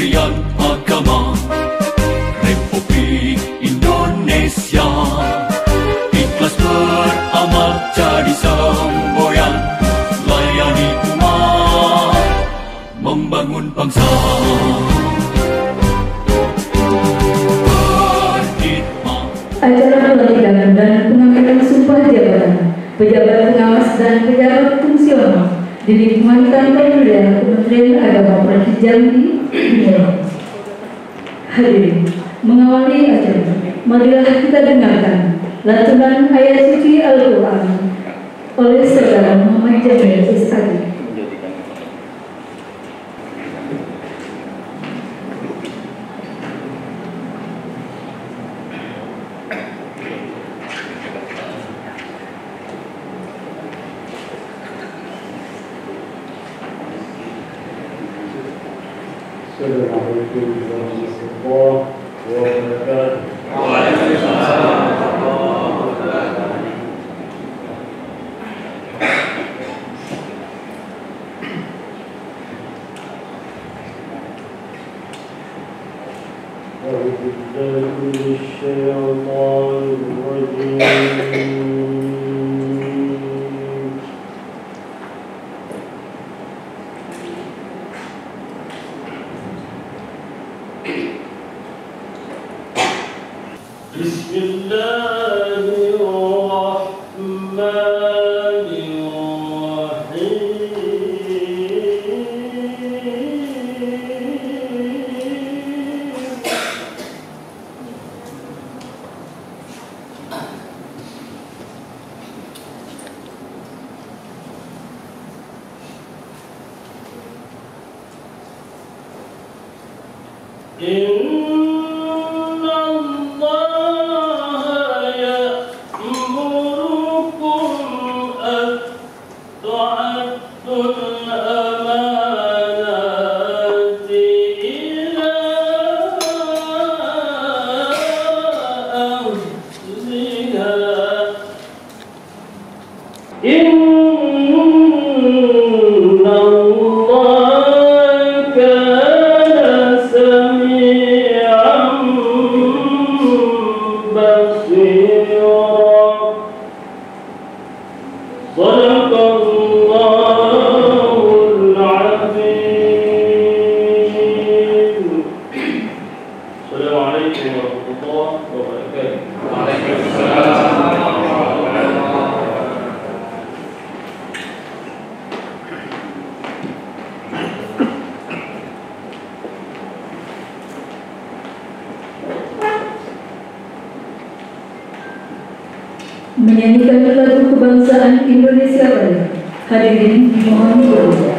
Kementerian Agama Republik Indonesia ikhlas beramal jadi semboyan, layani umat, membangun bangsa. Acara pelantikan dan pengangkatan sumpah jabatan pejabat pengawas dan pejabat fungsional di lingkungan kantor wilayah Kementerian Agama Provinsi Jambi. Hadirin, mengawali acara, marilah kita dengarkan lantunan ayat suci Al-Quran oleh Saudara Muhammad Jamil SAG. Assalamualaikum warahmatullahi wabarakatuh. Waalaikumsalam warahmatullahi Menyanyikan lagu kebangsaan Indonesia Raya. Hadirin mohon berdoa.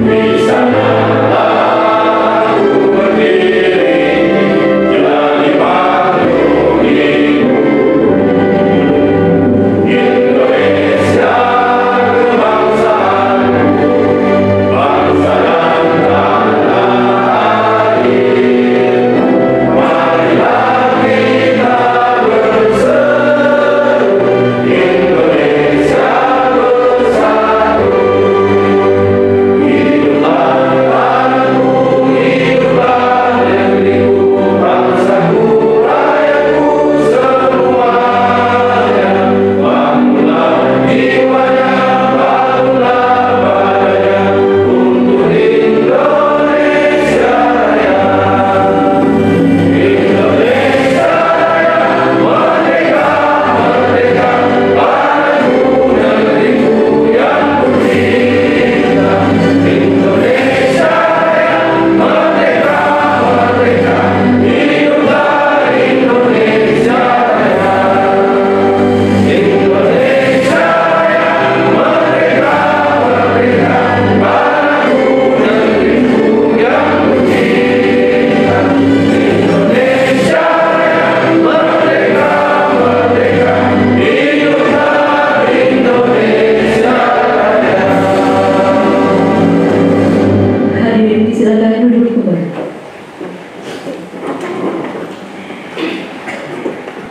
Di sana lalu berdiri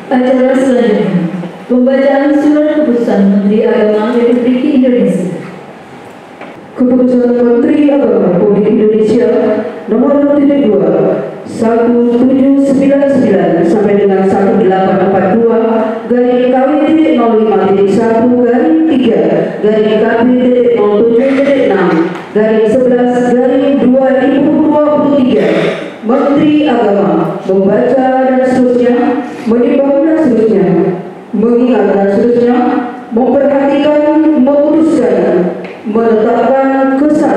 Acara selanjutnya, pembacaan surat keputusan Menteri Agama Republik Indonesia. Keputusan Menteri Agama Republik Indonesia nomor 2 1799 sampai dengan 1842 garing KW.05.1 garing 3 garing KP.07.6 garing 11 garing 2023. Menteri Agama membaca dan seterusnya, menimbang dan seterusnya, mengingat dan seterusnya, memperhatikan, memutuskan, menetapkan ke-1,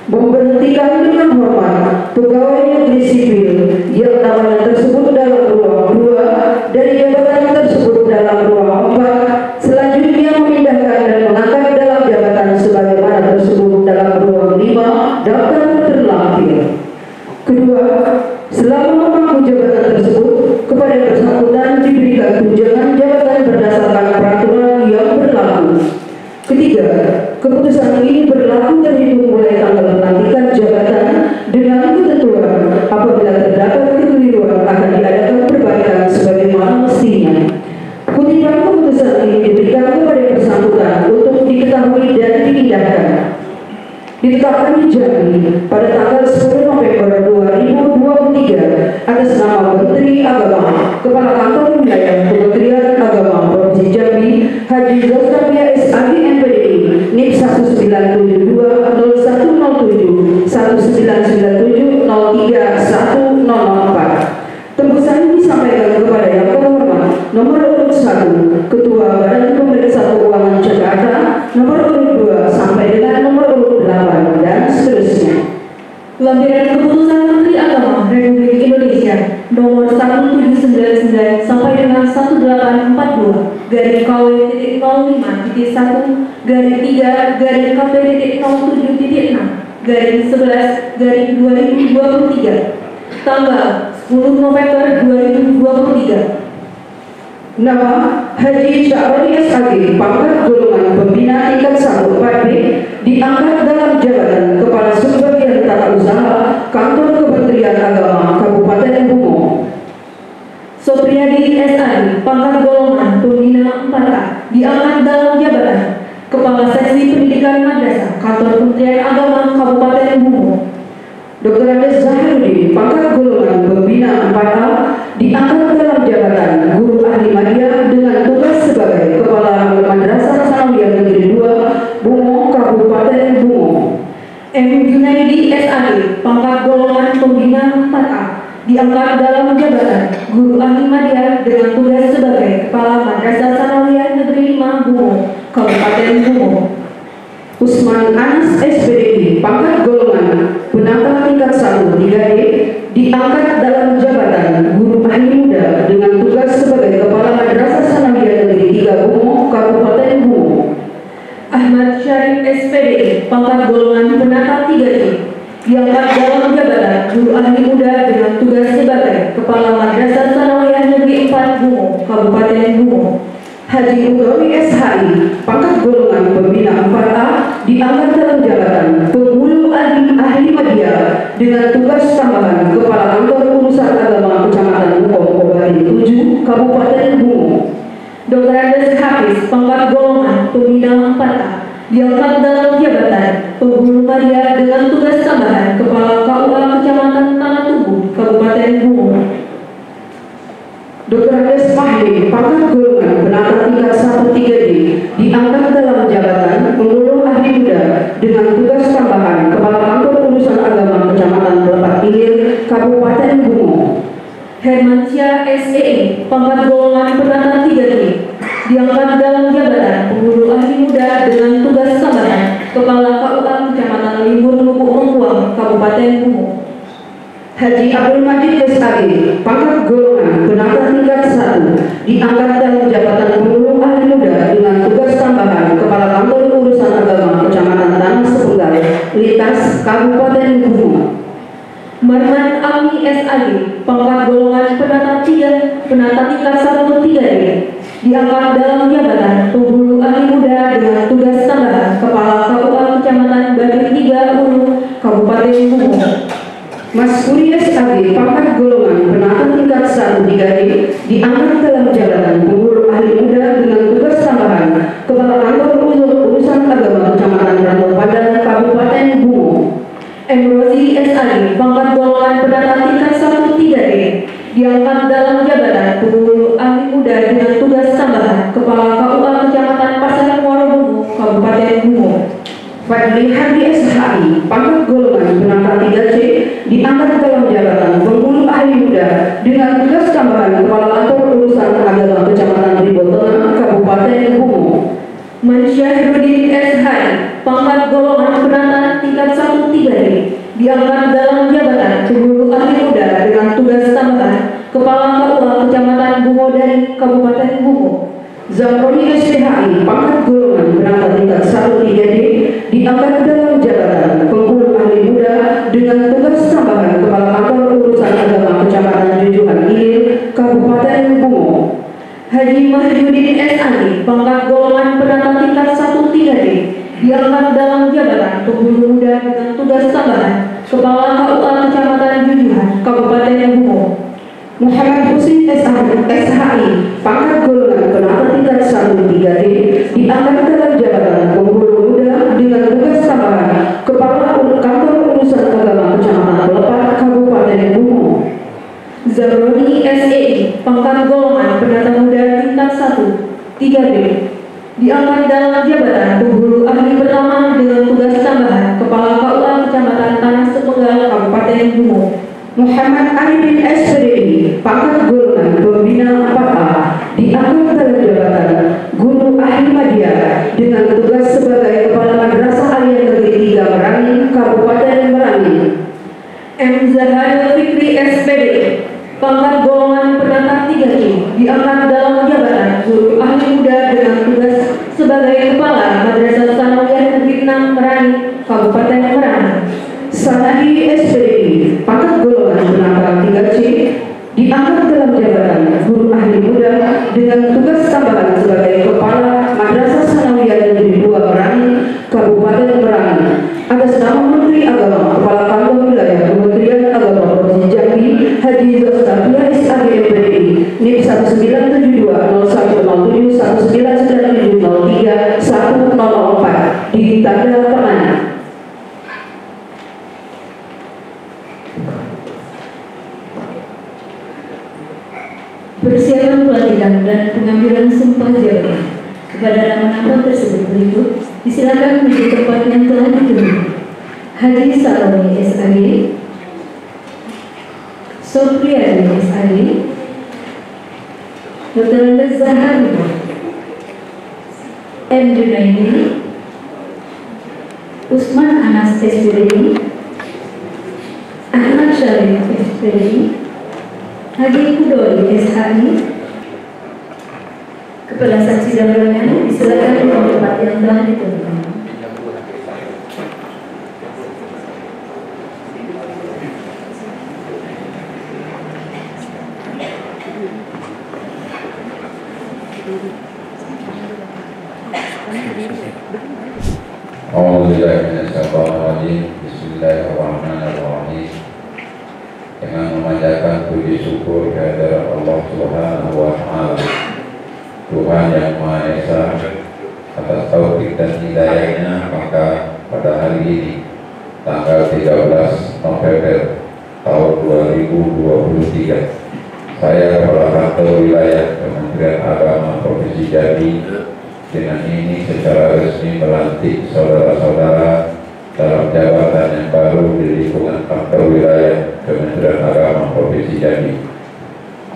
memberhentikan dengan hormat pegawai negeri sipil yang namanya tersebut dalam ruang 2 dari jabatan tersebut dalam ruang 4, selanjutnya memindahkan dan mengangkat dalam jabatan sebagaimana tersebut dalam ruang 5 daftar terlampir. Kedua, selama memangku jabatan tersebut, kepada bersangkutan diberikan tunjangan jabatan berdasarkan peraturan yang berlaku. Ketiga, keputusan ini berlaku terhitung mulai tanggal pelantikan jabatan dengan ketentuan apabila terdapat kekeliruan akan diadakan perbaikan sebagaimana mestinya. Kutipan keputusan ini diberikan kepada bersangkutan untuk diketahui dan diindahkan. Ditetapkan di Jambi pada tanggal 10 November 2023 atas nama Menteri Agama, Kepala Kantor Wilayah Kementerian Agama Provinsi Jambi, Haji Zofrabia SAG MPDI, NIP 19720107 1997 031004. Tembusan ini disampaikan kepada yang terhormat nomor urut 1 Ketua Badan Pemeriksa Keuangan Jakarta, nomor urut 2 sampai dengan nomor urut 8 dan seterusnya. Lampiran keputusan Menteri Agama Republik Indonesia nomor 1799 sampai dengan 1842 garing KW.05.1 garing 3 garing KP.07.6 garing 11 garing 2023 tanggal 10 November 2023. Nama Haji Sya'roni SAG, pangkat golongan pembina tingkat 1 4B, diangkat dalam jabatan Kepala Subbagian Tata Usaha Kantor Kementerian Agama Kabupaten Bungo. Sopriadi SAG, pangkat golongan pembina 4A, diangkat dalam jabatan Kepala Seksi Pendidikan Madrasah Kantor Kementerian Agama Kabupaten Bungo. Dr. Andes Zahirudin, pangkat golongan pembina 4A, diangkat dalam jabatan Guru Ahli Madya dengan tugas sebagai Kepala Madrasah Sanawiyah Negeri 2 Bungo, Kabupaten Bungo. M. Junaidi SAG, pangkat golongan pembina 4A, diangkat dalam jabatan Guru Ahli Madya dengan tugas sebagai Kepala Madrasah Sanawiyah Negeri 5 Bungo, Kabupaten Bungo. Usman Anas SPDI, pangkat golongan penata tingkat 1 3D, diangkat dalam jabatan Guru Ahli Muda dengan tugas sebagai Kepala Madrasah Sanawiyah Negeri 3 Bungo, Kabupaten Bungo. Ahmad Syarif SPDI, pangkat golongan penata 3D, diangkat dalam jabatan Guru Ahli Muda dengan tugas sebagai Kepala Madrasah Sanawiyah Negeri 4 Bungo, Kabupaten Bungo. Haji Utomi SHI, pangkat golongan pembina 4A, diangkat dalam jabatan Penghulu Ahli Madya dengan tugas tambahan Kepala Kantor Urusan Agama Kecamatan Bungo, Kabupaten 7, Kabupaten Bungo. Dr. Andes Hafiz, pangkat golongan pembina 4A, diangkat dalam jabatan Penghulu Madya dengan tugas tambahan Kepala KUA Kecamatan Tanah Tubuh, Kabupaten Bungo. Dr. Andes Mahdi, pangkat golongan penata tingkat 1 3D, diangkat dalam jabatan Penghulu Ahli Muda dengan tugas tambahan Kepala Kantor Urusan Agama Kecamatan Lepak Ilir, Kabupaten Bungo. Hermansyah SEE, pangkat golongan penata 3D, diangkat dalam jabatan Penghulu Ahli Muda dengan tugas tambahan Kepala KUA Kecamatan Limbur Lubuk Mengkuang, Kabupaten Bungo. Haji Abdul Majid SAG, pangkat golongan penata tingkat 1, diangkat dalam jabatan Penghulu Ahli Muda dengan tugas tambahan Kepala Kantor Urusan Agama Kecamatan Tanah Sepenggal, Litas, Kabupaten Bungo. Marman Ami SAG, pangkat golongan penata tingkat 1 3D, diangkat dalam jabatan Penghulu Ahli Muda dengan tugas tambahan Kepala KUA Kecamatan Badir 3 Ulu, Kabupaten Bungo. Mas Kuri SAG, pangkat golongan penata tingkat 1 3D, diangkat dalam Kepala KUA Kecamatan Pasar Muarabungu, Kabupaten Bungo. Fadli Hadi SHI, pangkat golongan penata 3C, diangkat dalam jabatan penghulu ahli muda dengan tugas tambahan Kepala Kantor Urusan Agama Kecamatan Ribo Tengah, Kabupaten Bungo. Mansyahruddin SHI, pangkat golongan penata tingkat 1-3D, diangkat dalam jabatan penghulu ahli muda dengan tugas tambahan Kepala KUA Kecamatan Bungo dari Kabupaten Bungo. Zamroni SPHI, pangkat golongan penata tingkat 1-3D, diangkat dalam jabatan penghulu ahli muda dengan tugas tambahan Kepala Kantor Urusan Agama Kecamatan Jujuhan Ilir, Kabupaten Bungo. Haji Mahyudin SAD, pangkat golongan penata tingkat 1-3D, diangkat dalam jabatan penghulu muda dengan tugas tambahan Kepala KUA Kecamatan Jujuhan, Kabupaten Bungo. Muhammad Husin SHI, pangkat golongan penata tingkat 1-3D, diangkat dalam jabatan penghulu muda dengan tugas tambahan Kepala Kantor Urusan Agama Kecamatan Lepak, Kabupaten Bungo. Zaroni SEI, pangkat golongan penata muda tingkat 1-3D, diangkat dalam jabatan penghulu ahli pertama dengan tugas tambahan Kepala KUA Kecamatan Tanah Sepenggal, Kabupaten Bungo. Muhammad Arifin SPDI, pangkat golongan pembina 4A, diangkat dalam jabatan Guru Ahli Madya dengan tugas sebagai Kepala Madrasah Aliyah Negeri 3 Merangin, Kabupaten Merangin. M. Zahar Fikri SPDI, pangkat golongan penata 3C, diangkat dalam jabatan Guru Ahli Muda dengan tugas sebagai Kepala Madrasah Sanawiyah Negeri 6 Merangin, Kabupaten Merangin. Sanadi SPDI, pangkat golongan penata 3C, diangkat dalam jabatan Guru Ahli Muda dengan tugas tambahan sebagai Kepala Madrasah Sanawiyah Negeri 2 Merangin, Kabupaten Merangin. Atas nama Menteri Agama, Kepala Kantor Wilayah Kementerian Agama Provinsi Jambi, Haji Zostafia SAG MPDI, NIP 1972-0157-1997-03-104, di tanda tangan. Persiapan pelantikan dan pengambilan sumpah jabatan kepada nama-nama tersebut berikut. Disilakan menuju tempat yang telah ditentukan. Haji Saloni SAG, Sopriadi SAG, Dr. Zahar, M. Junaidi, Usman Anas SPDI, Ahmad Syarif SPDI, Haji Kudori SHI. Kepada saksi dan rombongan disilakan di tempat yang telah ditentukan. Bismillahirrahmanirrahim. Dengan memanjatkan puji syukur kehadirat Allah Subhanahu wa Ta'ala, Tuhan yang Maha Esa, atas taufik dan hidayahnya, maka pada hari ini tanggal 13 November tahun 2023, saya Kepala Kantor Wilayah Kementerian Agama Provinsi Jambi dengan ini secara resmi melantik saudara-saudara dalam jabatan yang baru di lingkungan Kantor Wilayah Kementerian Agama Provinsi Jambi.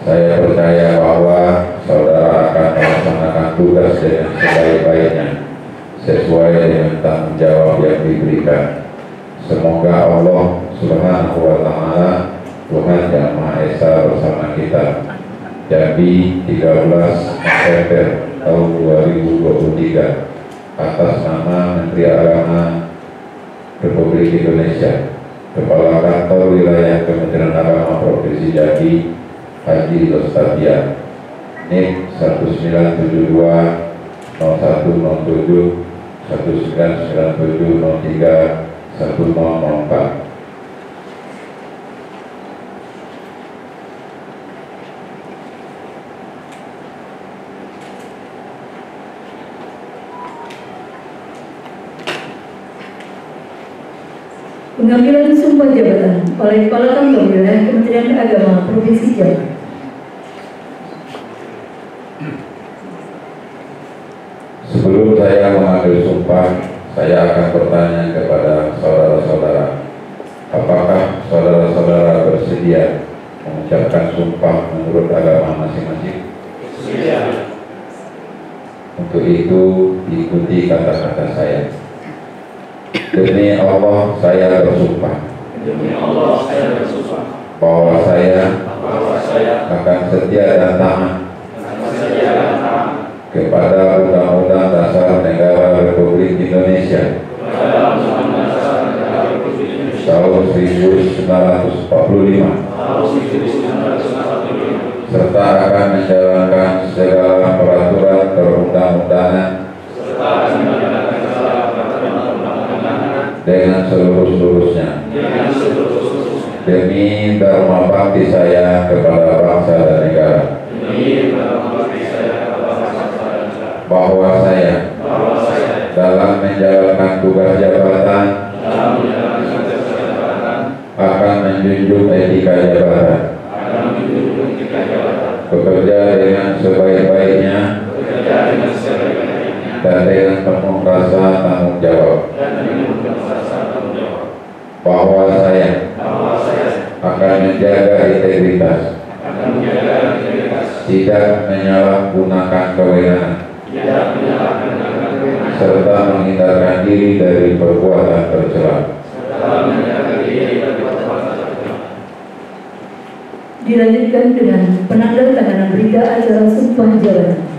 Saya percaya bahwa saudara akan melaksanakan tugas dengan sebaik-baiknya sesuai dengan tanggung jawab yang diberikan. Semoga Allah Subhanahu wa Ta'ala, Tuhan yang Maha Esa bersama kita. Jambi 13 November tahun 2023, atas nama Menteri Agama Republik Indonesia, Kepala Kantor Wilayah Kementerian Agama Provinsi Jambi, Haji Zostafia, NIP 1997-0197-03-1004. Pengambilan sumpah jabatan oleh Kepala Kantor Wilayah Kementerian Agama Provinsi Jambi. bersumpah, saya akan bertanya kepada saudara-saudara, apakah saudara-saudara bersedia mengucapkan sumpah menurut agama masing-masing? Bersedia. Untuk itu, ikuti kata-kata saya. Demi Allah, saya bersumpah. Demi Allah, saya bersumpah Bahwa saya akan setia dan taat kepada Undang-Undang Dasar Negara Republik Indonesia tahun 1945, serta akan menjalankan segala peraturan perundang-undangan dengan seluruh-seluruhnya, demi dharma bakti saya kepada bangsa dan negara. Bahwa saya dalam menjalankan tugas jabatan akan menjunjung etika jabatan, bekerja dengan sebaik-baiknya dan dengan penuh rasa tanggung jawab. Bahwa saya akan menjaga integritas, tidak menyalahgunakan kewenangan, serta menghindarkan diri dari perbuatan tercela. Dilanjutkan dengan penandatanganan berita acara sumpah jabatan.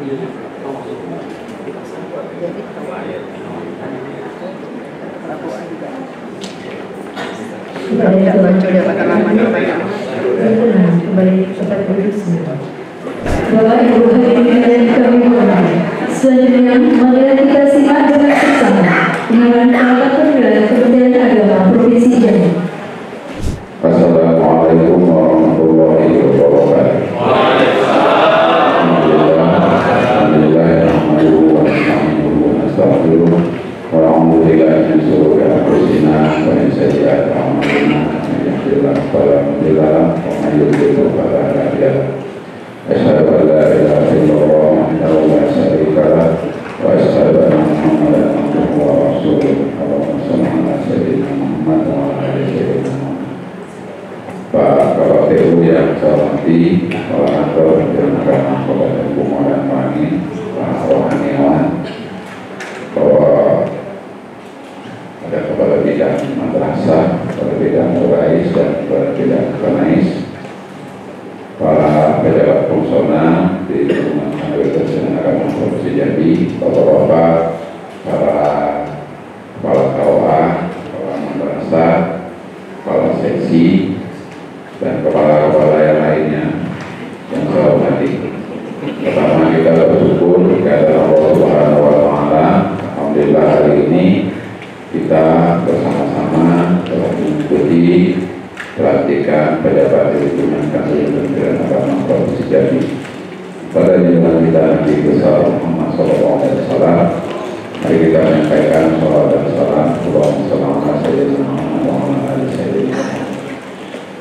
Bapak Ibu hadirin yang kami hormati, selanjutnya marilah kita simak dengan bersama penyampaian Kepala Pemilihan Kementerian Agama Provinsi Jambi. Assalamualaikum warahmatullahi wabarakatuh. Alhamdulillah, nahmaduhu wa nasta'inuhu wa nastaghfiruh wa na'udzu billahi min shururi anfusina wa min sayyi'ati a'malina. Man yahdihillahu fala mudilla lahu wa man yudlil fala hadiya lahu. Asyhadu an la ilaha illallah wahdahu la syarika lahu wa asyhadu anna Muhammadan abduhu wa rasuluh. Allahumma shalli ala sayyidina Muhammad wa ala ali sayyidina Muhammad. Pak Kepala TU yang saya hormati, para kantor dan agama Kabupaten Bungo dan Wangi, para rohaniawan, bahwa ada kepala bidang madrasah, kepala bidang murais dan kepala bidang kanais, para pejabat fungsional di lingkungan Kabupaten Agama Provinsi Jambi, bapak-bapak, para kepala KUA, kepala madrasah, kepala seksi, dan kepala-kepala yang lainnya yang saya hormati. Pertama kita bersyukur kepada Allah Subhanahu wa Ta'ala. Alhamdulillah hari ini kita bersama-sama telah mengikuti pelantikan pejabat di lingkungan Kementerian Agama Provinsi Jambi pada junjungan kita Nabi besar Muhammad SAW. Mari kita menyampaikan salawat dan salam Allahumma shalli ala sayyidina Muhammad wa ala ali sayyidina Muhammad.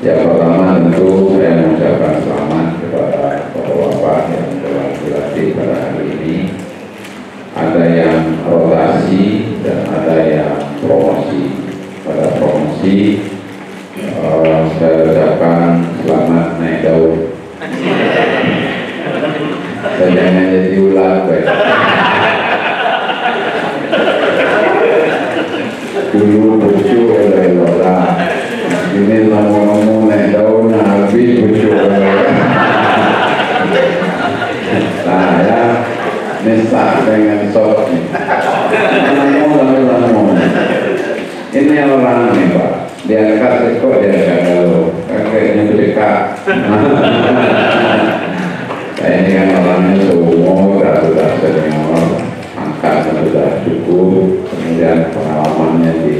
Yang pertama tentu saya mengucapkan selamat kepada bapak-bapak yang telah dilatih pada hari ini. Ada yang rotasi dan ada yang promosi. Pada promosi saya ucapkan selamat naik daun. Saya jangan jadi ular, dulu bucu oleh lola. Ini ngomong-ngomong naik daun habis bucu. Saya nesak dengan sok nih. Ngomong. Ini orang nih Pak. Diangkat kok diangkat kalau kakeknya dekat. Saya ini kan orangnya seumur, sudah senior, angkatnya sudah cukup, kemudian pengalamannya di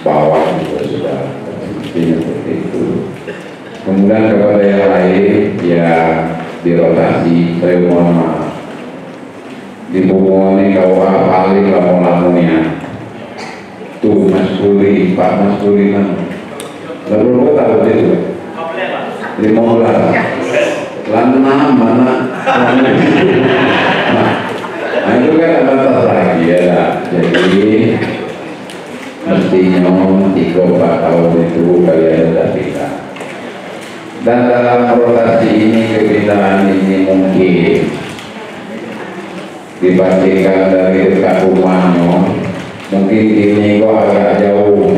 bawah juga sudah seperti itu. Kemudian kepada yang lain yang dirotasi, saya mohon maaf. Di Bungo ini KUA paling lama-lamanya tuh Mas Kuli, Pak Mas Kuli kan lalu lo tahu itu 15 lalu mana nah itu kan ada lagi ya. Jadi mestinya 3-4 tahun itu kalian sudah pindah. Dan dalam rotasi ini kepindahan ini mungkin dibandingkan dari dekat rumahnya, mungkin ini kok agak jauh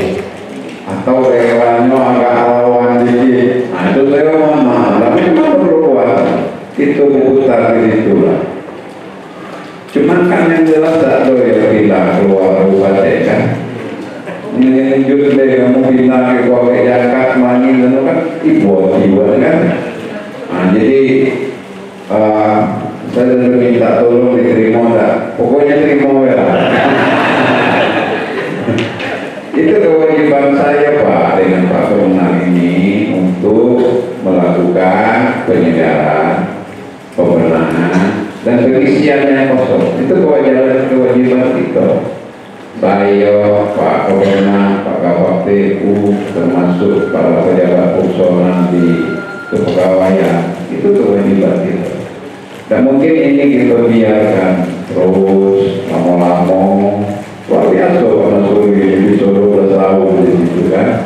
atau daerahnya agak rawan dikit. Nah itu saya mohon maaf, tapi memang perlu waktu itu putar di situ lah. Cuman kan yang jelas tak tahu ya pindah keluar kabupaten kan. Ini lanjut deh kamu pindah ke Jakarta Mangi itu kan ibu kan. Nah jadi saya minta tolong diterima tak? Pokoknya terima ya. Itu kewajiban saya Pak dengan Pak Pemenang ini untuk melakukan penyegaran, pembenahan dan pengisian yang kosong. Itu kewajiban kita. Saya, Pak Pemenang, Pak Kabak TU, termasuk para pejabat fungsional di kepegawaian, itu kewajiban kita. Dan mungkin ini kita biarkan terus lama-lama. Luar biasa Pak Nasuri disuruh bersahur di situ kan.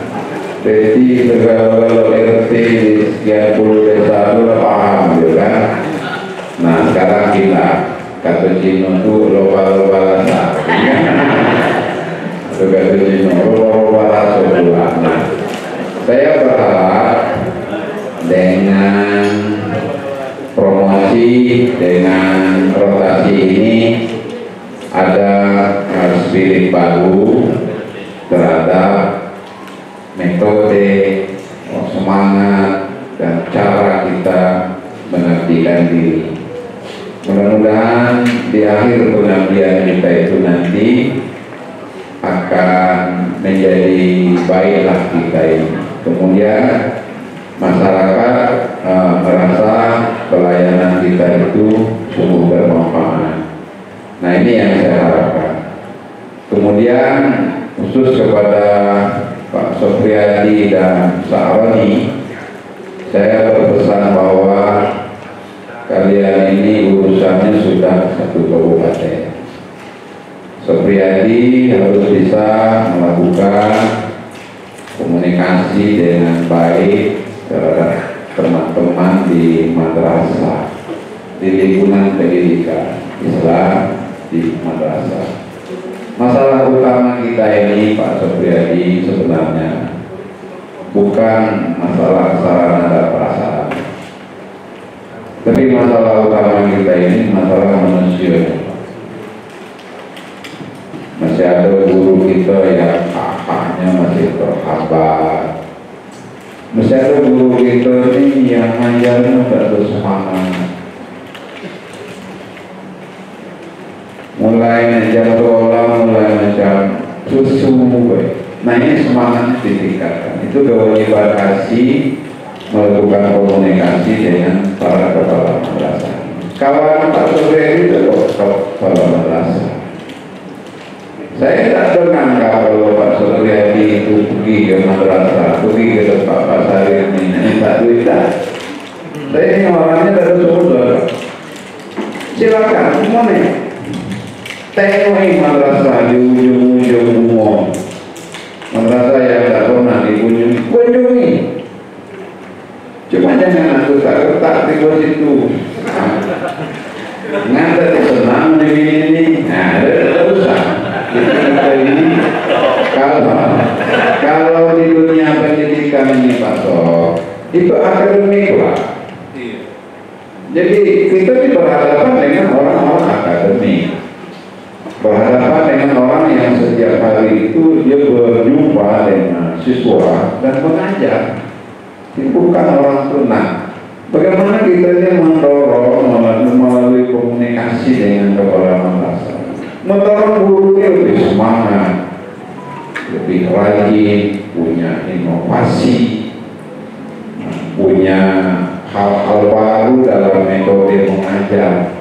Jadi kalau RT sekian puluh desa itu udah paham gitu kan. Nah sekarang kita kata Cino itu loba-loba rasa. Itu kata Cino loba-loba rasa. Nah saya berharap dengan promosi dengan rotasi ini ada spirit baru terhadap metode, semangat, dan cara kita mengabdikan diri. Mudah-mudahan di akhir pengabdian kita itu nanti akan menjadi baiklah kita ini. Kemudian masyarakat merasa pelayanan kita itu sungguh bermanfaat. Nah, ini yang saya harapkan. Kemudian khusus kepada Pak Sopriyadi dan Sa'aroni, saya berpesan bahwa kalian ini urusannya sudah satu kabupaten. Sopriyadi harus bisa melakukan komunikasi dengan baik terhadap teman-teman di madrasah, di lingkungan pendidikan Islam di madrasah. Masalah utama kita ini, Pak Sopriyadi, sebenarnya bukan masalah sarana dan prasarana, tapi masalah utama kita ini masalah manusia. Masih ada guru kita yang kakaknya masih terhambat. Masih ada guru kita ini yang ngajarnya tidak bersemangat. Mulai jam 12, mulai macam susu. Nah, ini semangat ditingkatkan. Itu kewajiban kasih melakukan komunikasi dengan para kepala madrasah. Kawan Pak Sopriyadi itu kepala madrasah. Saya tak dengar kalau Pak Sopriyadi itu pergi ke madrasah, pergi ke tempat Pak Sarir ini, minta duit tak. Saya ini orangnya dari sumber. Silakan, semuanya. Tengok madrasah di ujung-ujung umum. Madrasah yang tak pernah dikunjungi, kunjungi. Cuma jangan aku tak di situ. Ngantar senang di ini. Nah, ada usah. Ini kalau di dunia pendidikan ini Pak Sob, itu akademik lah. Jadi kita berhadapan dengan orang-orang akademik, berhadapan dengan orang yang setiap hari itu dia berjumpa dengan siswa dan mengajar, bukan orang tunang. Bagaimana kita ini mendorong melalui komunikasi dengan kepala madrasah, mendorong guru lebih semangat, lebih rajin, punya inovasi, punya hal-hal baru dalam metode mengajar.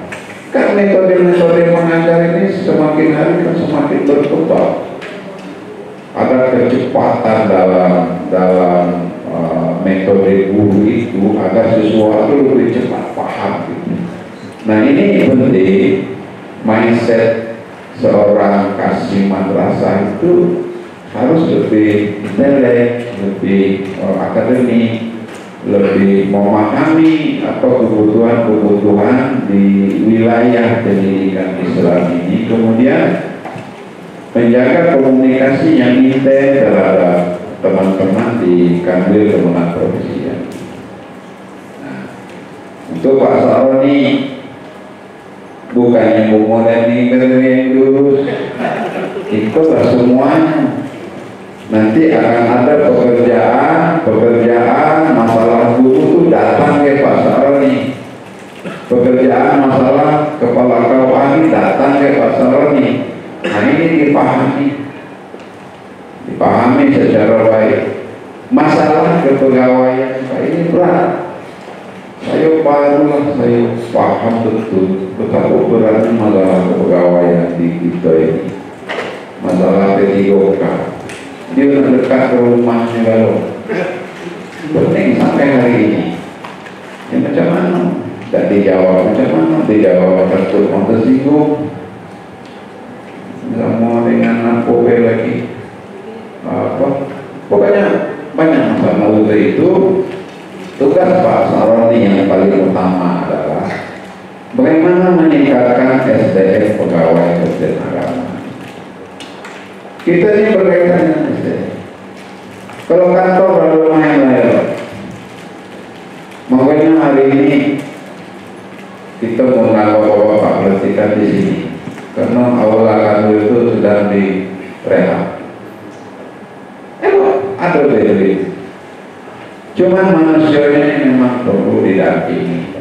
Kan metode-metode mengajar ini semakin hari kan semakin berkembang. Ada kecepatan dalam metode guru itu agar siswa itu lebih cepat paham gitu. Nah, ini penting mindset seorang kasih madrasah itu harus lebih intelek, lebih akademik, lebih memahami apa kebutuhan-kebutuhan di wilayah pendidikan Islam ini, kemudian menjaga komunikasi yang intens terhadap teman-teman di Kanwil Kemenang Provinsi. Nah, untuk Pak Sa'aroni, bukannya mengurangi terus, ikutlah semuanya. Nanti akan ada pekerjaan masalah guru itu datang ke Pak Sa'aroni, pekerjaan masalah kepala KUA datang ke Pak Sa'aroni. Nah, ini dipahami secara baik. Masalah kepegawaian ini berat. Saya paham betul betapa beratnya masalah kepegawaian di kita ini. Masalah P3K, dia dekat ke rumahnya kalau penting sampai hari ini. Ya, macam mana? Tak dijawab, macam mana? Dijawab takut mau tersinggung. Sama dengan apa lagi? Pokoknya banyak masalah itu. Tugas Pak Sa'aroni yang paling utama adalah bagaimana meningkatkan SDM pegawai Kementerian Agama. Kita ini berkaitan dengan SDM. Kalau kantor baru lumayan lah ya, makanya hari ini kita di sini karena aula kami itu sedang direhab. Ada beli. Cuman manusia ini memang perlu didampingi,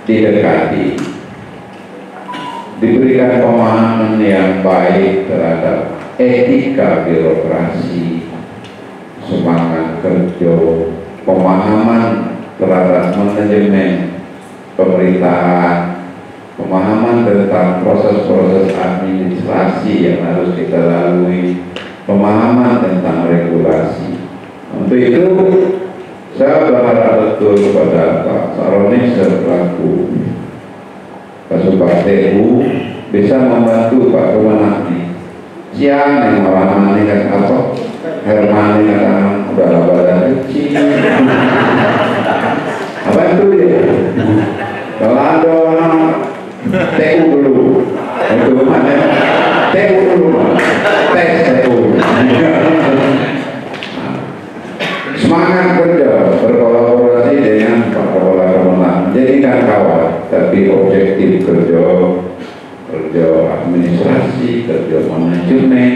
didekati, diberikan pemahaman yang baik terhadap etika birokrasi, semangat kerja, pemahaman terhadap manajemen pemerintahan, pemahaman tentang proses-proses administrasi yang harus kita lalui, pemahaman tentang regulasi. Untuk itu saya berharap betul kepada Pak Saronik selaku Kasubag TU bisa membantu Pak Kemenang. Siang yang orang ini kan apa? Herman ini kan udah badan kecil. Apa itu dia? Kalau ada orang TU dulu, itu mana? TU dulu, tes TU. Semangat kerja, berkolaborasi dengan Pak Kepala Kemenang, menjadikan kawan, tapi objektif kerja administrasi, kerja manajemen,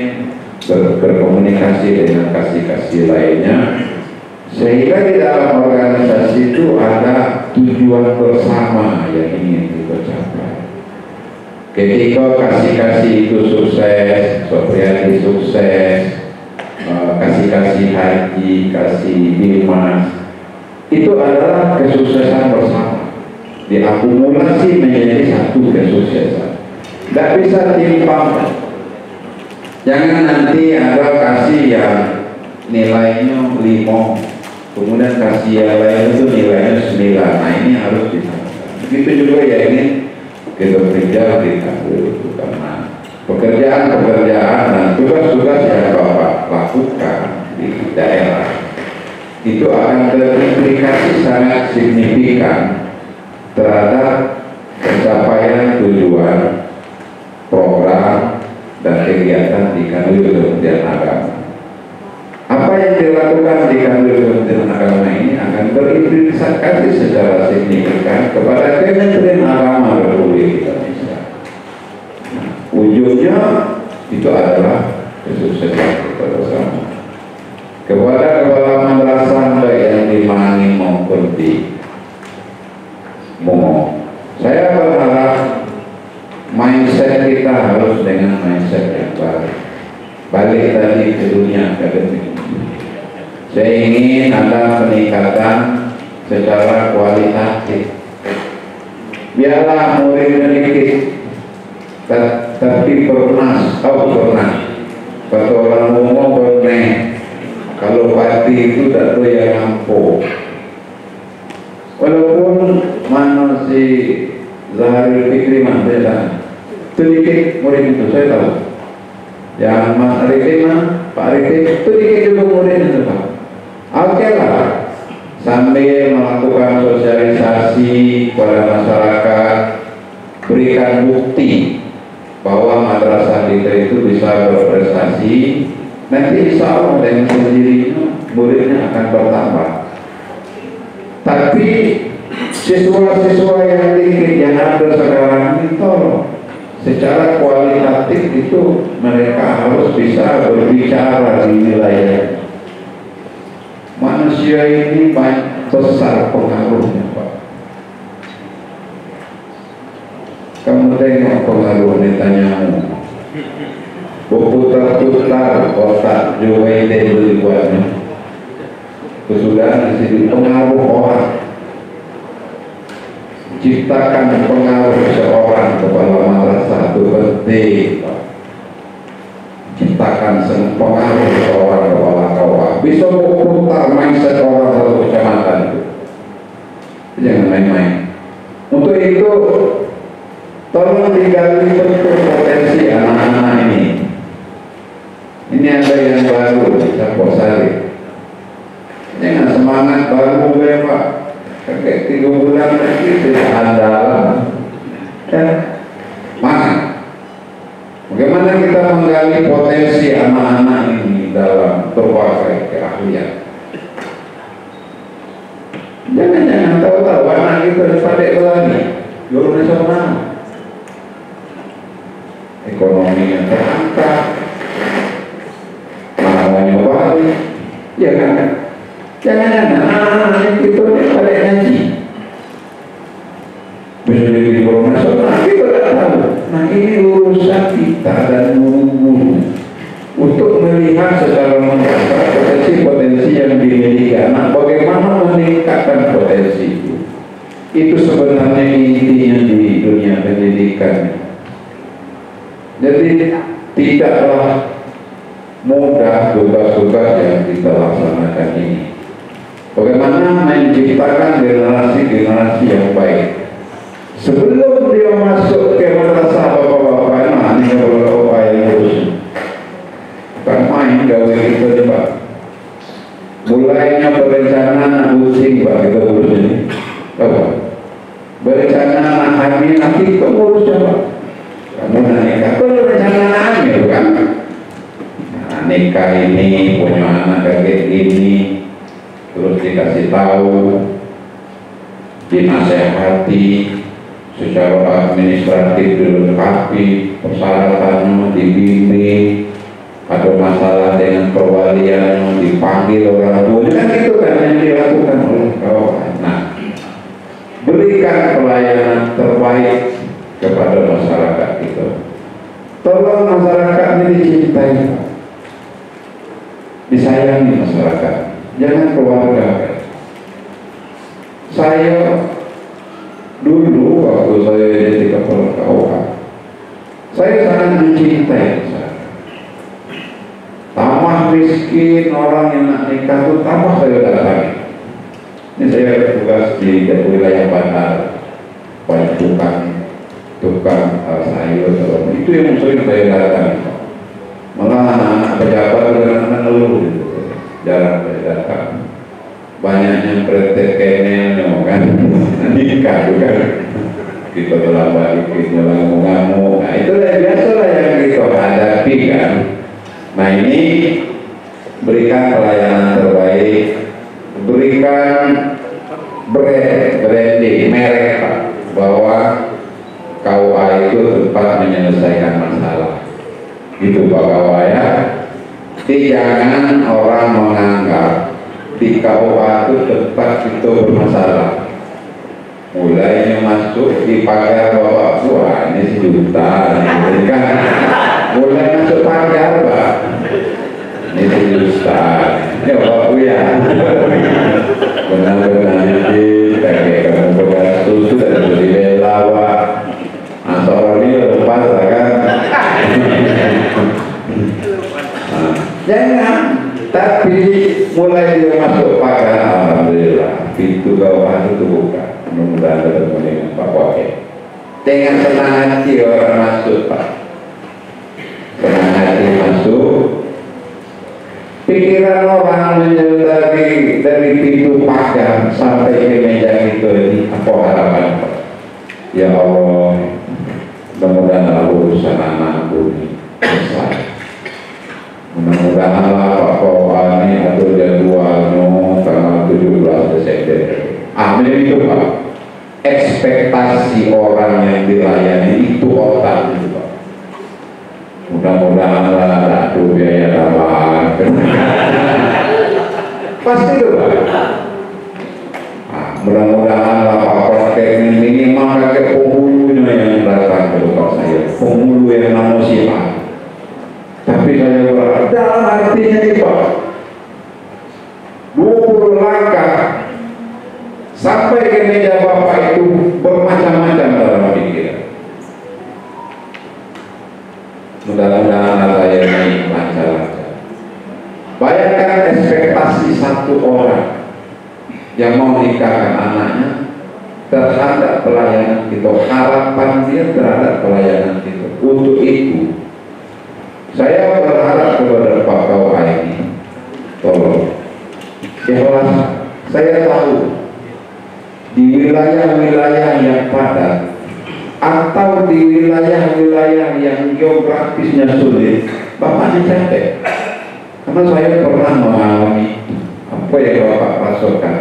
berkomunikasi dengan kasih-kasih lainnya, sehingga di dalam organisasi itu ada tujuan bersama yang ingin kita capai. Ketika kasih-kasih itu sukses, Sopriadi sukses, kasih-kasih haji, kasih bimas, itu adalah kesuksesan bersama, diakumulasi menjadi satu kesuksesan. Tidak bisa timpang. Jangan nanti ada kasih yang nilainya 5, kemudian kasih yang lain itu nilainya 9. Nah ini harus disamakan. Begitu juga ya ini kita kerja di kantor itu, karena pekerjaan dan tugas-tugas yang Bapak lakukan di daerah itu akan berimplikasi sangat signifikan terhadap pencapaian tujuan program dan kegiatan di Kanwil Kementerian Agama. Apa yang dilakukan di Kanwil Kementerian Agama ini akan berimplikasi secara signifikan kepada Kementerian Agama Republik Indonesia. Ujungnya itu adalah kesuksesan kita bersama. Kepada kepala madrasah baik yang di Mangi maupun di Momo, saya berharap mindset kita harus dengan mindset yang baru. Balik tadi ke dunia akademik. Saya ingin ada peningkatan secara kualitatif. Biarlah muridnya dikit, tapi pernah, kata orang umum pernah. Kalau pati itu tak tahu yang ampuh. Walaupun mana si Zahari Fikri Mandela sedikit murid itu saya tahu. Yang Mas Arifin, Pak Arifin sedikit juga murid itu tahu. Oke lah, sambil melakukan sosialisasi kepada masyarakat, berikan bukti bahwa madrasah kita itu bisa berprestasi. Nanti insya Allah dengan sendirinya muridnya akan bertambah. Tapi siswa-siswa yang dikit yang ada sekarang ini tolong secara kualitatif itu mereka harus bisa berbicara di wilayah. Manusia ini banyak besar pengaruhnya, Pak. Kamu tengok pengaruh Netanyahu, berputar-putar otak Joe Biden berbuatnya, kesudahan di pengaruh orang, ciptakan pengaruh seorang kepala madrasah itu penting, Pak. Ciptakan pengaruh seorang kepala KUA, bisa berputar mindset orang satu kecamatan itu. Jangan main-main. Untuk itu tolong digali betul potensi anak-anak ini. Ini ada yang baru, bisa posali. Jangan semangat baru Pak. Kakek 3 bulan lagi sudah andalan. Mana? Bagaimana kita menggali potensi anak-anak ini dalam berbagai keahlian? Jangan tahu-tahu anak kita dipadek lagi. Jual nasional, ekonomi yang terangkat, namanya baru, ya kan? Jangan kita balik ngaji. Bisa jadi guru nasional, kita tidak tahu. Nah ini urusan kita dan guru untuk melihat secara mendatar potensi-potensi yang dimiliki anak, bagaimana meningkatkan potensi itu. Itu sebenarnya intinya di dunia pendidikan. Jadi tidaklah mudah tugas-tugas yang kita laksanakan ini. Bagaimana menciptakan generasi-generasi yang baik. Sebelum dia masuk ke madrasah bapak-bapak, nah ini bapak-bapak yang urus. Bukan main gawe kita ni Pak. Mulainya berencana pusing Pak, kita urus ini. Apa? Berencana nak hamil nanti kita urus Pak. Kamu nak nikah, berencana nak hamil kan? Nah, nikah ini punya anak kayak gini, terus dikasih tahu, dinasehati, secara administratif dilengkapi, persyaratannya dibimbing, ada masalah dengan perwalian dipanggil orang tua, kan itu kan yang dilakukan oleh kawan. Nah, berikan pelayanan terbaik kepada masyarakat kita. Tolong masyarakat ini dicintai, disayangi masyarakat, jangan keluarga. Saya dulu waktu saya jadi kepala KUA, saya sangat mencintai masyarakat. Tambah miskin orang yang nak nikah itu tambah saya datangi. Ini saya tugas di wilayah Bandar, banyak tukang sayur, itu yang sering saya datangi. Malah anak-anak pejabat dan anak ngeluh, jarang saya datang. Banyaknya pretek kenel kan, nikah juga. Kita telah balik, kita ngamuk-ngamuk. Nah itulah biasalah yang kita hadapi kan. Nah ini berikan pelayanan terbaik, berikan branding, merek Pak, bahwa KUA itu tempat menyelesaikan masalah. Itu Pak KUA ya. Jadi jangan orang menganggap di KUA itu tempat itu bermasalah. Mulainya masuk di pagar bapak tua ini sejuta, ini kan mulai masuk pagar Pak, ini sejuta, ya bapak ya, benar-benar ini kayak kamu bekas susu dan beli lawak, asal ini lepas kan, jangan. Tapi mulai dia masuk pagar, alhamdulillah pintu bawah itu buka. Mudah-mudahan bertemu dengan Pak Wakil. Dengan senang hati orang masuk Pak, senang hati masuk. Pikiran orang dari pintu pagar sampai ke meja itu ini apa harapan Pak? Ya Allah, mudah-mudahan urusan anakku ini selesai. Mudah-mudahan Pak Kawan ini ada jadwalnya tanggal 17 Desember. Amin itu Pak. Ekspektasi orang yang dilayani itu otak itu Pak. Mudah-mudahan lah ada biaya tambahan. Pasti itu Pak. Nah, mudah-mudahan lah Pak kayak minimal kakek penghulunya yang datang ke tempat saya, penghulu yang nama siapa. Tapi saya berharap dalam hatinya ini Pak, 20 langkah sampai ke meja Bapak itu bermacam-macam dalam pikiran. Mudah-mudahan saya ini lancar-lancar. Bayangkan ekspektasi satu orang yang mau nikahkan anaknya terhadap pelayanan kita, harapan dia terhadap pelayanan kita. Untuk itu saya berharap kepada Pak KUA ini, tolong ikhlas. Saya tahu di wilayah-wilayah yang padat atau di wilayah-wilayah yang geografisnya sulit, Bapak capek. Karena saya pernah mengalami apa yang Bapak rasakan.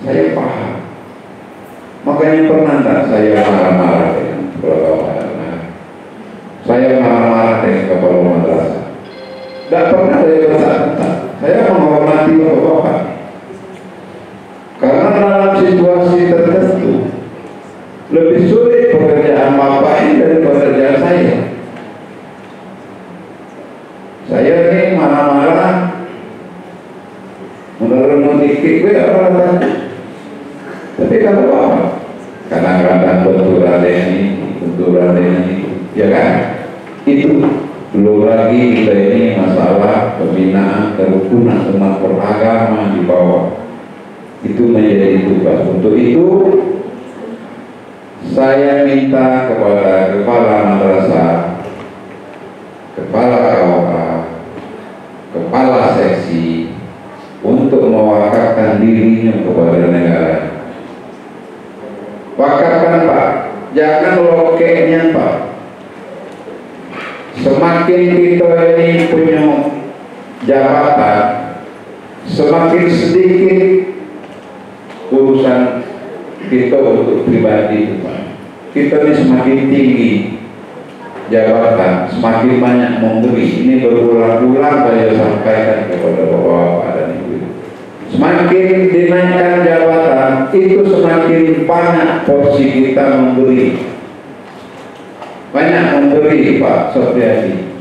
Saya paham. Makanya pernah tak saya marah-marah dengan kepala saya marah-marah dengan kepala madrasah. Tidak pernah saya berkata, saya menghormati bapak-bapak. Karena dalam situasi tertentu lebih sulit pekerjaan bapak ini dari pekerjaan saya. Saya ini marah-marah, menurut dikit gue orang takut. Tapi kalau bapak, kadang-kadang benturan ini, ya kan? Itu belum lagi kita ini masalah pembinaan kerukunan umat beragama di bawah. Itu menjadi tugas. Untuk itu saya minta kepada kepala madrasah, kepala KUA, kepala seksi untuk mewakafkan dirinya kepada negara. Wakafkan Pak, jangan lokeknya Pak. Semakin kita ini punya jabatan, semakin sedikit urusan kita untuk pribadi Pak. Kita ini semakin tinggi jabatan, semakin banyak memberi. Ini berulang-ulang saya sampaikan kepada bapak-bapak dan ibu. Semakin dinaikkan jabatan, itu semakin banyak porsi kita memberi. Banyak memberi Pak Sofiadi.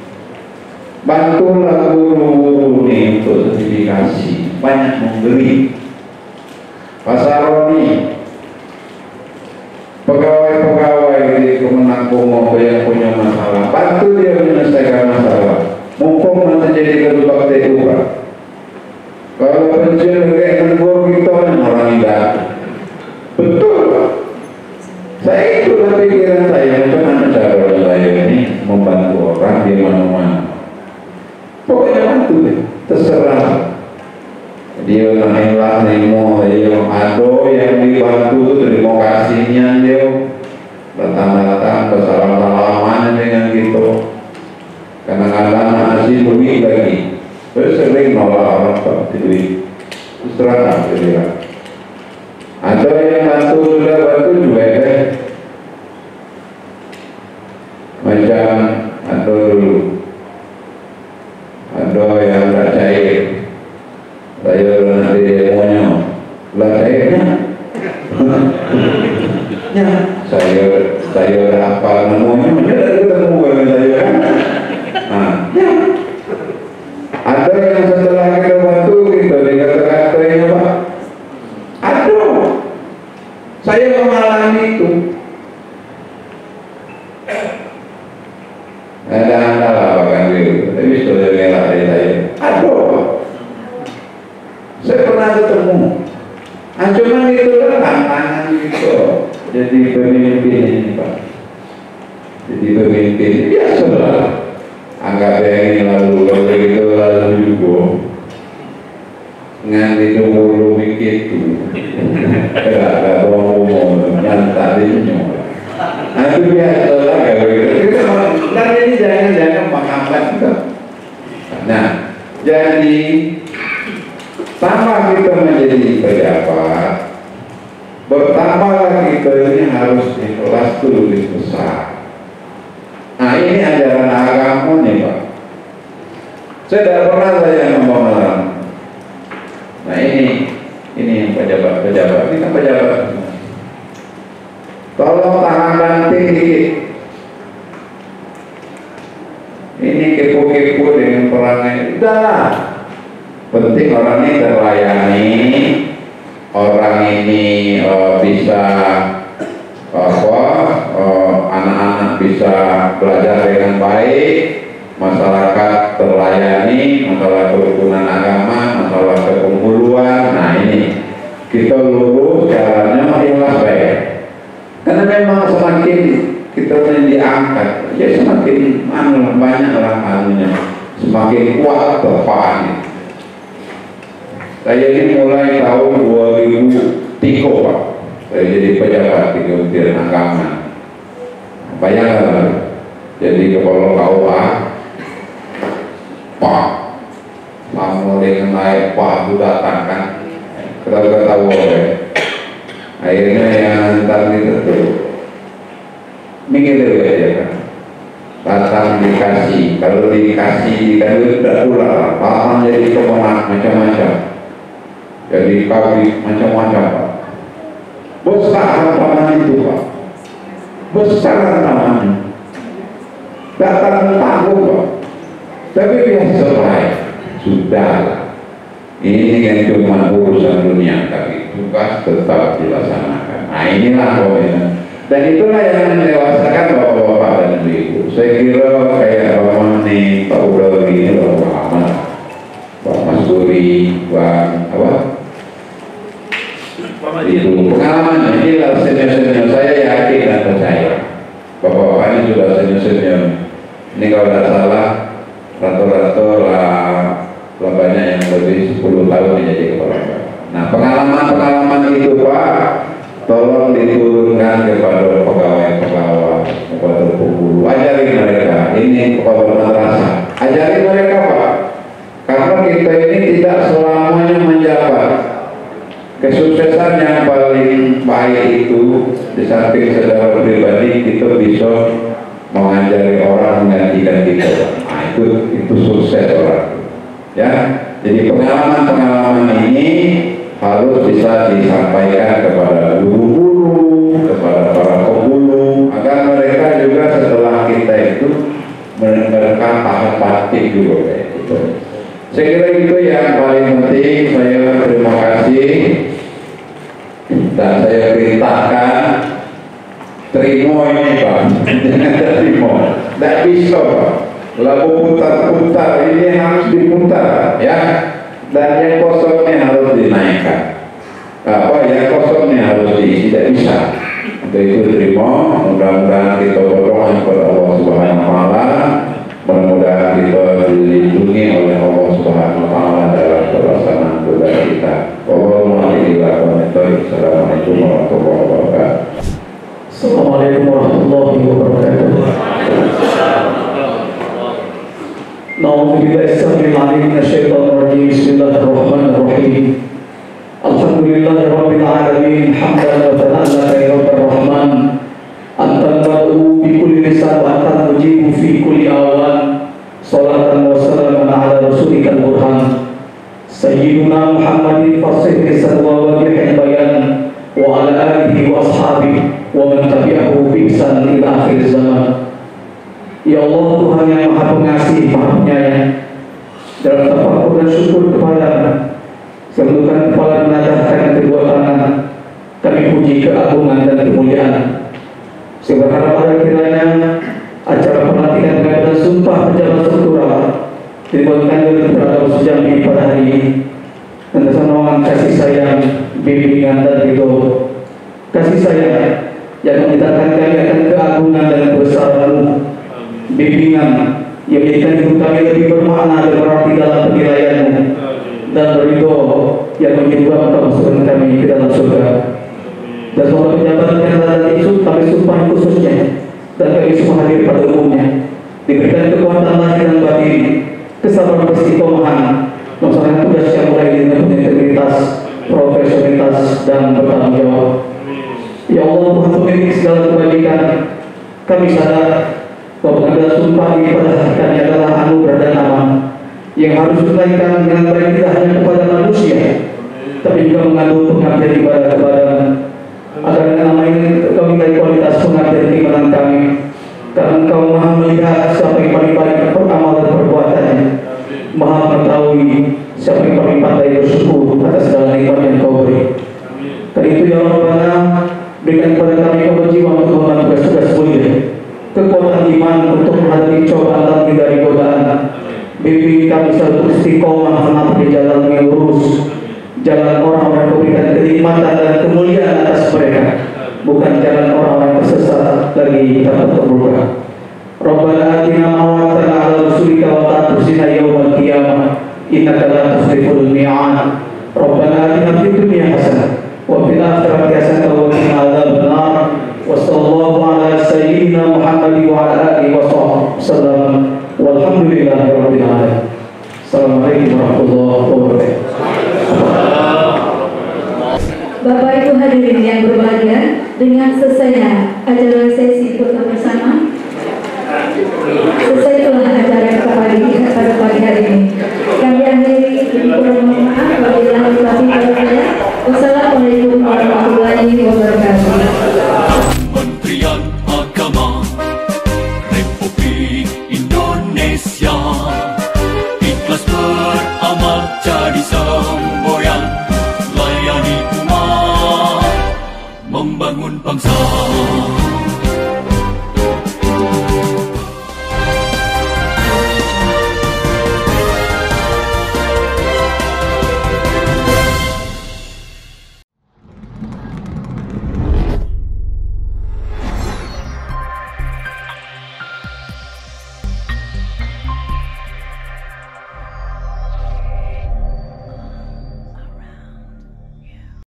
Bantulah guru-guru ini untuk sertifikasi. Banyak memberi. Pak Saroni, pegawai-pegawai di Kemenang Komo yang punya masalah, bantu dia menyelesaikan masalah. Mumpung masih jadi ketua TU Pak. Kalau pensiun kayak negara kita orang tidak betul Pak. Saya itulah pikiran saya, bagaimana cara saya ini membantu orang di mana-mana. Pokoknya bantu deh, terserah. Dia nailah nemo, dia ada yang dibantu, terima kasihnya dia datang-datang bersalam-salaman dengan kita. Kadang-kadang masih duit lagi, terus sering nolak orang seperti duit. Terus terang dia. Ada yang bantu sudah bantu juga deh. Macam ada dulu, ada yang tak cair. Saya nanti demonya, lah cairnya. Ya, saya apa namanya? Ada ketemu dengan saya kan? Nah, ya. Ada yang setelah kita bantu kita dikata-katanya Pak. Aduh, saya mengalami itu. Ada bahkan gitu, tapi sudah ngelak dari saya. Aduh, saya pernah ketemu. Cuman itu lah tantangan gitu. Jadi pemimpin ini Pak. Jadi pemimpin biasalah. Anggap yang lalu itu lalu juga. Nganti dulu mikir itu. Ada ngomong nyantai semua. Itu biasalah kayak begitu. Dan ini jangan menghambat kita. Nah, jadi tambah kita menjadi pejabat, bertambahlah kita ini harus ikhlas dulu besar. Nah ini ajaran agama nih Pak. Saya tidak pernah saya ngomong. Nah ini yang pejabat ini kan pejabat. Tolong tahan banting dikit. Ini kepo-kepo dengan perangai. Udahlah. Penting orang ini terlayani, orang ini bisa anak-anak bisa belajar dengan baik, masyarakat terlayani, masalah kerukunan agama, masalah kepenghuluan. Nah ini kita lurus caranya ikhlas baik. Karena memang semakin kita diangkat, ya semakin banyak orang anunya, semakin kuat terpaannya. Saya ini mulai tahun 2003 Pak, saya jadi pejabat di Kementerian Agama. Bayangkan, jadi kepala KUA, Pak, sama dengan naik Pak itu datang kan, kita tahu Akhirnya yang antar itu tuh mikir ya kan, datang dikasih, kalau dikasih kan itu tidak pulang, paham jadi kemenak macam-macam, jadi kawin macam-macam Pak. Besar taman itu Pak, besar tamannya, datang tanggung Pak, tapi biasa baik, sudah. Ini kan cuma urusan dunia, tapi tugas tetap dilaksanakan. Nah inilah poinnya. Dan itulah yang mendewasakan bapak-bapak dan ibu. Saya kira kayak Pak Mani, Pak Udawi, ini Pak Muhammad, Pak Mas Guri, Pak apa? Itu pengalaman. Inilah senior-senior saya yakin dan percaya. Bapak-bapak ini sudah senior-senior. Ini kalau tidak salah, rata-rata lah banyak yang lebih 10 tahun menjadi kepala. Nah pengalaman-pengalaman itu Pak, tolong diturunkan kepada pegawai-pegawai, kepada pemburu. Ajari mereka, ini kepada madrasah. Ajari mereka Pak, karena kita ini tidak selamanya menjabat. Kesuksesan yang paling baik itu di samping secara pribadi kita bisa mengajari orang, menggantikan kita. Nah itu sukses orang. Ya, jadi pengalaman-pengalaman ini harus bisa disampaikan kepada guru-guru, kepada para pemburu, agar mereka juga setelah kita itu mereka paham batik juga kayak gitu. Saya kira itu yang paling penting. Saya terima kasih dan saya perintahkan terima ini Pak, jangan terima, tidak bisa Pak. Lalu putar-putar ini harus diputar ya, dan yang kosongnya harus dinaikkan. Yang kosongnya harus diisi, tidak bisa. Untuk itu terima, mudah-mudahan kita berdoa kepada Allah Subhanahu Wa Taala, mudah-mudahan kita dilindungi oleh Allah Subhanahu Wa Taala dalam pelaksanaan tugas kita. Assalamualaikum warahmatullahi wabarakatuh. Assalamualaikum warahmatullahi wabarakatuh. Na'udzubillahi as-samil 'alim minasyaitonir rajim. Bismillahirrahmanirrahim. Alhamdulillahirabbil alamin, hamdan wa thana'an ya rabbir rahman. Antal bad'u bi kulli lisan wa antal mujibu fi kulli awan. Shalatan wa salaman ala rasulikal burhan. Sayyiduna Muhammadin fasih lisan wa wajihil bayan, wa ala alihi wa ashabihi wa man tabi'ahu bi ihsan ila akhir zaman. Ya Allah, Tuhan yang Maha Pengasih, Maha Penyayang, dalam tafakur dan syukur kepada-Mu, sebelumkan kepala menadahkan kedua tangan, kami puji keagungan dan kemuliaan. Saya berharap pada kiranya acara pelantikan dan sumpah pejabat struktural dibuatkan oleh Pradab Jambi pada hari ini, dan kesenangan kasih sayang, bimbingan dan ridho, kasih sayang yang mengingatkan kami akan keagungan dan kebesaran-Mu, bimbingan yang menjadikan hidup kami lebih bermakna dan berarti dalam penilaian-Mu, dan ridho yang menyebabkan kemasukan kami ke dalam surga. Dan semoga pejabat yang ada di kami sumpah khususnya dan kami semua hadir pada umumnya diberikan kekuatan lahir dan batin, kesabaran istiqomahan, melaksanakan tugas yang mulai dengan integritas, profesionalitas dan bertanggung jawab. Ya Allah, Tuhan pemilik segala kebajikan, kami sadar bahwa pengambilan sumpah ini pada hakikatnya adalah anugerah dan amanah yang harus ditunaikan dengan baik tidak hanya kepada manusia, tapi juga mengandung pengabdian ibadah kepada-Mu. Agar dengan nama ini kami nilai kualitas pengabdian keimanan kami, karena Engkau Maha melihat siapa yang paling baik beramal dan perbuatannya, Maha mengetahui siapa yang paling pandai bersyukur atas segala nikmat yang Kau beri. Karena itu ya Rabbana, berikan kepada kami kejiwaan untuk membantu tugas-tugas mulia, kekuatan iman untuk menghadapi cobaan dan menghindari godaan. Bimbing kami selalu istiqomah menempuh jalan yang lurus, jalan orang-orang yang memberikan kenikmatan dan kemuliaan atas mereka, bukan jalan orang-orang yang tersesat lagi dapat terluka. Rabbana atina ma wa'adtana 'ala rasulika wa la tukhzina yawmal qiyamah innaka la tukhliful mi'ad. Rabbana atina fid dunya hasanah wa fil akhirati hasanah wa qina adzabannar. Wa sallallahu ala sayyidina Muhammadin wa ala alihi wa sahbihi wasallam. Walhamdulillahirabbil alamin. Assalamualaikum warahmatullahi wabarakatuh. Bapak Ibu hadirin yang selesainya acara sesi foto bersama, selesai telah acara pada pagi hari ini.